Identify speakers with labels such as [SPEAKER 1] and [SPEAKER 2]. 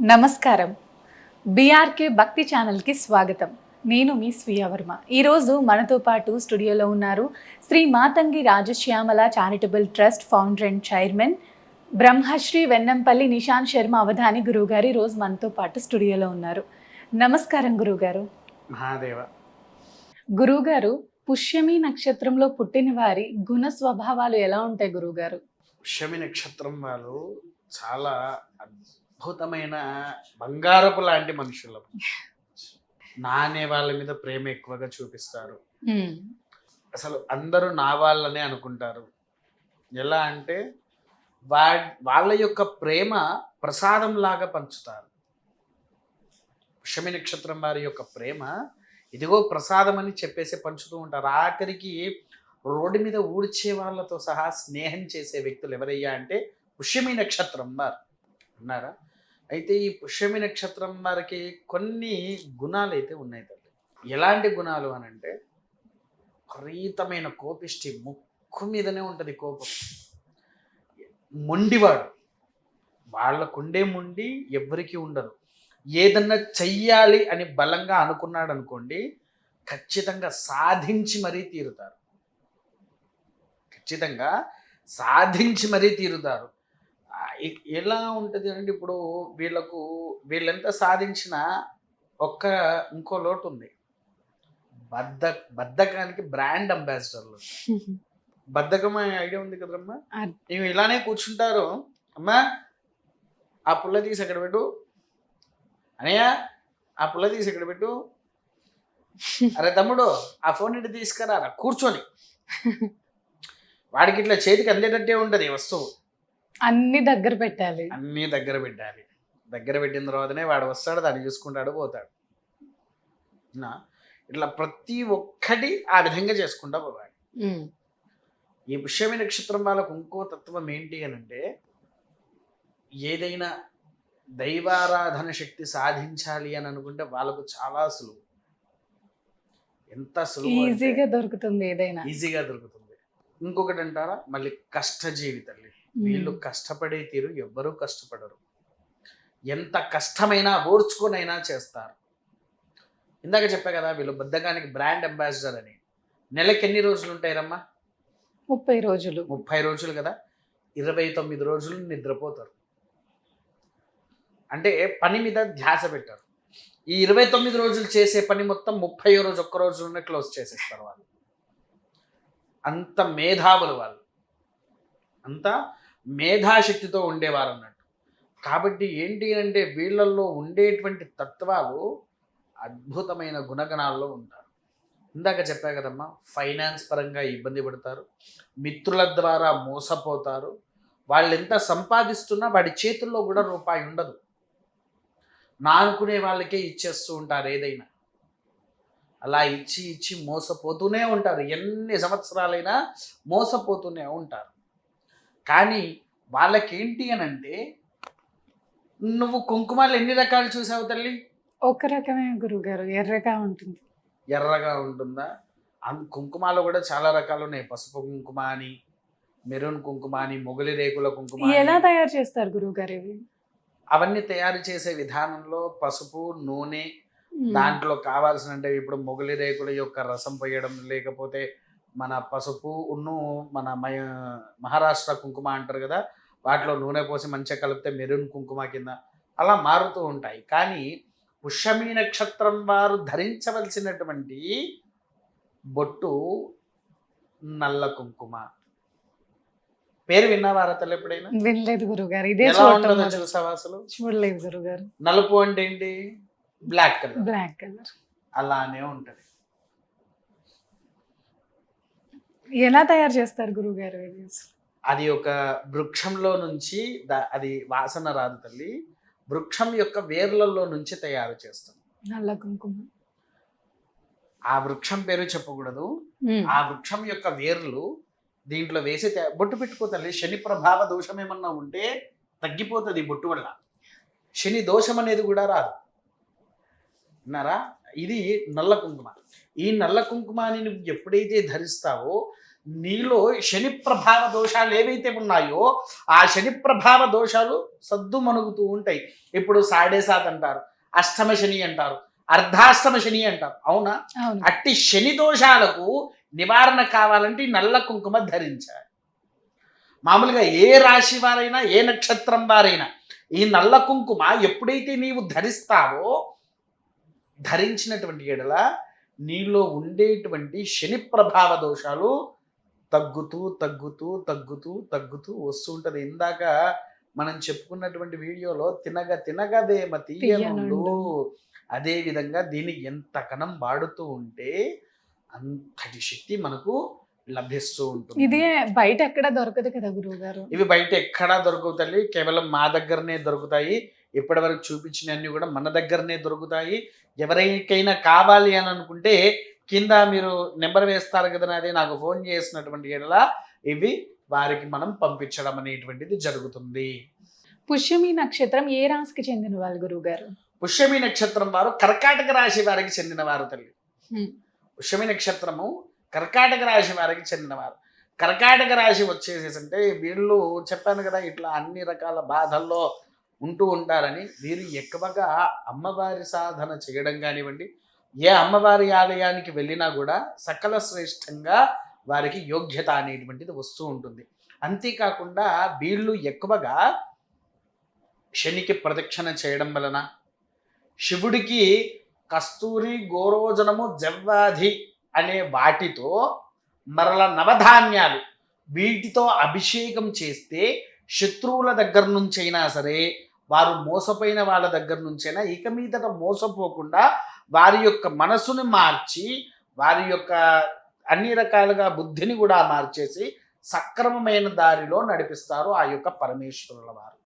[SPEAKER 1] నమస్కారం. బీఆర్కే భక్తి ఛానల్కి స్వాగతం. నేను మీ స్వీయ వర్మ. ఈరోజు మనతో పాటు స్టూడియోలో ఉన్నారు Shri Matangi Rajashyamala charitable trust founder and chairman Brahmashri Vennampalli Nishant Sharma Avadhani గురువుగారు ఈరోజు మనతో పాటు స్టూడియోలో ఉన్నారు. నమస్కారం గురువుగారు.
[SPEAKER 2] మహాదేవ.
[SPEAKER 1] గురువుగారు, పుష్యమి నక్షత్రంలో పుట్టిన వారి గుణ స్వభావాలు ఎలా ఉంటాయి గురువుగారు?
[SPEAKER 2] పుష్యమి నక్షత్రం వాళ్ళు చాలా అద్భుతమైన బంగారపు లాంటి మనుషులు. నానే వాళ్ళ మీద ప్రేమ ఎక్కువగా చూపిస్తారు. అసలు అందరూ నా వాళ్ళనే అనుకుంటారు. ఎలా అంటే వాళ్ళ యొక్క ప్రేమ ప్రసాదం లాగా పంచుతారు. పుష్యమి నక్షత్రం వారి యొక్క ప్రేమ ఇదిగో ప్రసాదం అని చెప్పేసి పంచుతూ ఉంటారు. ఆఖరికి రోడ్డు మీద ఊడ్చే వాళ్ళతో సహా స్నేహం చేసే వ్యక్తులు ఎవరయ్యా అంటే పుష్యమి నక్షత్రం వారు అన్నారా. అయితే ఈ పుష్యమి నక్షత్రం వారికి కొన్ని గుణాలు అయితే ఉన్నాయి తల్లి. ఎలాంటి గుణాలు అని అంటే విపరీతమైన కోపిష్టి, ముక్కు మీదనే ఉంటుంది కోపం. మొండివాడు, వాళ్ళకుండే మొండి ఎవ్వరికీ ఉండదు. ఏదన్నా చెయ్యాలి అని బలంగా అనుకున్నాడు అనుకోండి, ఖచ్చితంగా సాధించి మరీ తీరుతారు. ఖచ్చితంగా సాధించి మరీ తీరుతారు. ఎలా ఉంటుంది అంటే ఇప్పుడు వీళ్ళెంత సాధించినా ఇంకో లోటు ఉంది. బద్ధకానికి బ్రాండ్ అంబాసిడర్లు. బద్ధకం ఐడియా ఉంది కదమ్మా. ఇవి ఇలానే కూర్చుంటారు. అమ్మా ఆ పుల్ల తీసి ఎక్కడ పెట్టు, అనయ్య ఆ పుల్ల తీసి ఎక్కడ పెట్టు, అరే తమ్ముడు ఆ ఫోన్ ఇంటి తీసుకురా, కూర్చొని వాడికి ఇట్లా చేతికి అందేటట్టే ఉంటుంది వస్తువు.
[SPEAKER 1] అన్ని దగ్గర పెట్టాలి.
[SPEAKER 2] దగ్గర పెట్టిన తర్వాతనే వాడు వస్తాడు, దాన్ని చూసుకుంటాడు, పోతాడు. ఇట్లా ప్రతి ఒక్కటి ఆ విధంగా చేసుకుంటా పోవాలి. ఈ పుష్యమి నక్షత్రం వాళ్ళకు ఇంకో తత్వం ఏంటి అని అంటే, ఏదైనా దైవారాధన శక్తి సాధించాలి అని అనుకుంటే వాళ్ళకు చాలా సులువు. ఎంత సులువు,
[SPEAKER 1] ఈజీగా దొరుకుతుంది.
[SPEAKER 2] ఈజీగా దొరుకుతుంది. ఇంకొకటి అంటారా, మళ్ళీ కష్టజీవి తల్లి. వీళ్ళు కష్టపడే తీరు ఎవ్వరూ కష్టపడరు. ఎంత కష్టమైనా ఓర్చుకొనైనా చేస్తారు. ఇందాక చెప్పా కదా, వీళ్ళు బద్ధకానికి బ్రాండ్ అంబాసిడర్ అని. నెలకి ఎన్ని రోజులు ఉంటాయిరమ్మా?
[SPEAKER 1] 30 రోజులు.
[SPEAKER 2] 30 రోజులు కదా. 29 రోజులు నిద్రపోతారు. అంటే పని మీద ధ్యాస పెట్టారు. ఈ 29 రోజులు చేసే పని మొత్తం 30వ రోజు ఒక్క రోజులోనే క్లోజ్ చేసేస్తారు వాళ్ళు. అంత మేధావులు వాళ్ళు, అంత మేధాశక్తితో ఉండేవారు అన్నట్టు. కాబట్టి ఏంటి అంటే వీళ్ళల్లో ఉండేటువంటి తత్వాలు అద్భుతమైన గుణగణాల్లో ఉంటారు. ఇందాక చెప్పా కదమ్మా, ఫైనాన్స్ పరంగా ఇబ్బంది పడతారు, మిత్రుల ద్వారా మోసపోతారు. వాళ్ళు ఎంత సంపాదిస్తున్నా వాడి చేతుల్లో కూడా రూపాయి ఉండదు. నా అనుకునే వాళ్ళకే ఇచ్చేస్తూ ఉంటారు ఏదైనా. అలా ఇచ్చి ఇచ్చి మోసపోతూనే ఉంటారు. ఎన్ని సంవత్సరాలైనా మోసపోతూనే ఉంటారు. కానీ వాళ్ళకేంటి అని అంటే, నువ్వు కుంకుమాలు ఎన్ని రకాలు చూసావు తల్లి?
[SPEAKER 1] ఒక రకమే గురుగారు, ఎర్రగా ఉంటుంది.
[SPEAKER 2] ఎర్రగా ఉంటుందా? కుంకుమాలు కూడా చాలా రకాలు ఉన్నాయి. పసుపు కుంకుమ అని, మెరూన్ కుంకుమ అని, మొగలి రేకుల కుంకుమ.
[SPEAKER 1] ఎలా తయారు చేస్తారు గురుగారు ఇవి?
[SPEAKER 2] అవన్నీ తయారు చేసే విధానంలో పసుపు, నూనె, దాంట్లో కావాల్సిన అంటే ఇప్పుడు మొగలి రేకుల యొక్క రసం పోయడం, లేకపోతే మన పసుపు మన మహారాష్ట్ర కుంకుమ అంటారు కదా, వాటిలో నూనె పోసి మంచిగా కలిపితే మెరూన్ కుంకుమ కింద అలా మారుతూ ఉంటాయి. కానీ పుష్యమి నక్షత్రం వారు ధరించవలసినటువంటి బొట్టు నల్ల కుంకుమ. పేరు విన్నావారా తల్లి ఎప్పుడైనా?
[SPEAKER 1] వినలేదు గురుగారు. ఇదే
[SPEAKER 2] చూసావా అసలు?
[SPEAKER 1] చూడలేదు గురుగారు.
[SPEAKER 2] నలుపు అంటే ఏంటి? Black colour.
[SPEAKER 1] బ్లాక్ కలర్
[SPEAKER 2] అలానే ఉంటది.
[SPEAKER 1] ఎలా తయారు చేస్తారు గురుగారు?
[SPEAKER 2] అది ఒక వృక్షంలో నుంచి అది వాసన రాదు తల్లి. వృక్షం యొక్క వేర్లలో నుంచి తయారు చేస్తాం
[SPEAKER 1] నల్ల కుంకుమ.
[SPEAKER 2] ఆ వృక్షం పేరు చెప్పకూడదు. ఆ వృక్షం యొక్క వేర్లు దీంట్లో వేసి బొట్టు పెట్టుకోతల్లి. శని ప్రభావ దోషం ఏమన్నా ఉంటే తగ్గిపోతుంది బొట్టు వల్ల. శని దోషం అనేది కూడా రాదు. విన్నారా? ఇది నల్ల కుంకుమ. ఈ నల్ల కుంకుమాని నువ్వు ఎప్పుడైతే ధరిస్తావో నీలో శని ప్రభావ దోషాలు ఏవైతే ఉన్నాయో ఆ శని ప్రభావ దోషాలు సద్దు మణుగుతూ ఉంటాయి. ఇప్పుడు సాడే సాత్ అంటారు, అష్టమ శని అంటారు, అర్ధాష్టమ శని అంటారు. అవునా?
[SPEAKER 1] అవును.
[SPEAKER 2] అట్టి శని దోషాలకు నివారణ కావాలంటే ఈ నల్ల కుంకుమ ధరించాలి. మామూలుగా ఏ రాశి వారైనా, ఏ నక్షత్రం వారైనా ఈ నల్ల కుంకుమ ఎప్పుడైతే నీవు ధరిస్తావో, ధరించినటువంటి ఎడల నీలో ఉండేటువంటి శని ప్రభావ దోషాలు తగ్గుతూ తగ్గుతూ తగ్గుతూ తగ్గుతూ వస్తూ ఉంటుంది. ఇందాక మనం చెప్పుకున్నటువంటి వీడియోలో తినగ తినగదేమ తీయనుండు, అదే విధంగా దీన్ని ఎంత కణం వాడుతూ ఉంటే అంతటి శక్తి మనకు లభిస్తూ ఉంటుంది.
[SPEAKER 1] ఇది బయట ఎక్కడ దొరకదు కదా గురువు గారు?
[SPEAKER 2] ఇవి బయట ఎక్కడా దొరకవు తల్లి, కేవలం మా దగ్గరనే దొరుకుతాయి. ఇప్పటి వరకు చూపించినవన్నీ కూడా మన దగ్గరనే దొరుకుతాయి. ఎవరికైనా కావాలి అని అనుకుంటే కింద మీరు నెంబర్ వేస్తారు కదా, అదే నాకు ఫోన్ చేసినటువంటి ఎడల ఇవి వారికి మనం పంపించడం అనేటువంటిది జరుగుతుంది.
[SPEAKER 1] పుష్యమి నక్షత్రం ఏ రాశికి చెందిన వాళ్ళు గురువు గారు?
[SPEAKER 2] పుష్యమి నక్షత్రం వారు కర్కాటక రాశి వారికి చెందిన వారు తల్లి.
[SPEAKER 1] హ్మ్.
[SPEAKER 2] పుష్యమి నక్షత్రము కర్కాటక రాశి వారికి చెందినవారు. కర్కాటక రాశి వచ్చేసేసి అంటే వీళ్ళు చెప్పాను కదా ఇట్లా అన్ని రకాల బాధల్లో ఉంటూ ఉంటారని, వీరు ఎక్కువగా అమ్మవారి సాధన చేయడం కానివ్వండి, ఏ అమ్మవారి ఆలయానికి వెళ్ళినా కూడా సకల శ్రేష్టంగా వారికి యోగ్యత అనేటువంటిది వస్తూ ఉంటుంది. అంతేకాకుండా వీళ్ళు ఎక్కువగా శనికి ప్రదక్షిణ చేయడం వలన, శివుడికి కస్తూరి, గోరోజనము, జవ్వాది అనే వాటితో మరల నవధాన్యాలు వీటితో అభిషేకం చేస్తే శత్రువుల దగ్గర నుంచైనా సరే, వారు మోసపోయిన వాళ్ళ దగ్గర నుంచైనా ఇక మీదట మోసపోకుండా వారి యొక్క మనసుని మార్చి, వారి యొక్క అన్ని రకాలుగా బుద్ధిని కూడా మార్చేసి సక్రమమైన దారిలో నడిపిస్తారు ఆ యొక్క పరమేశ్వరుల వారు.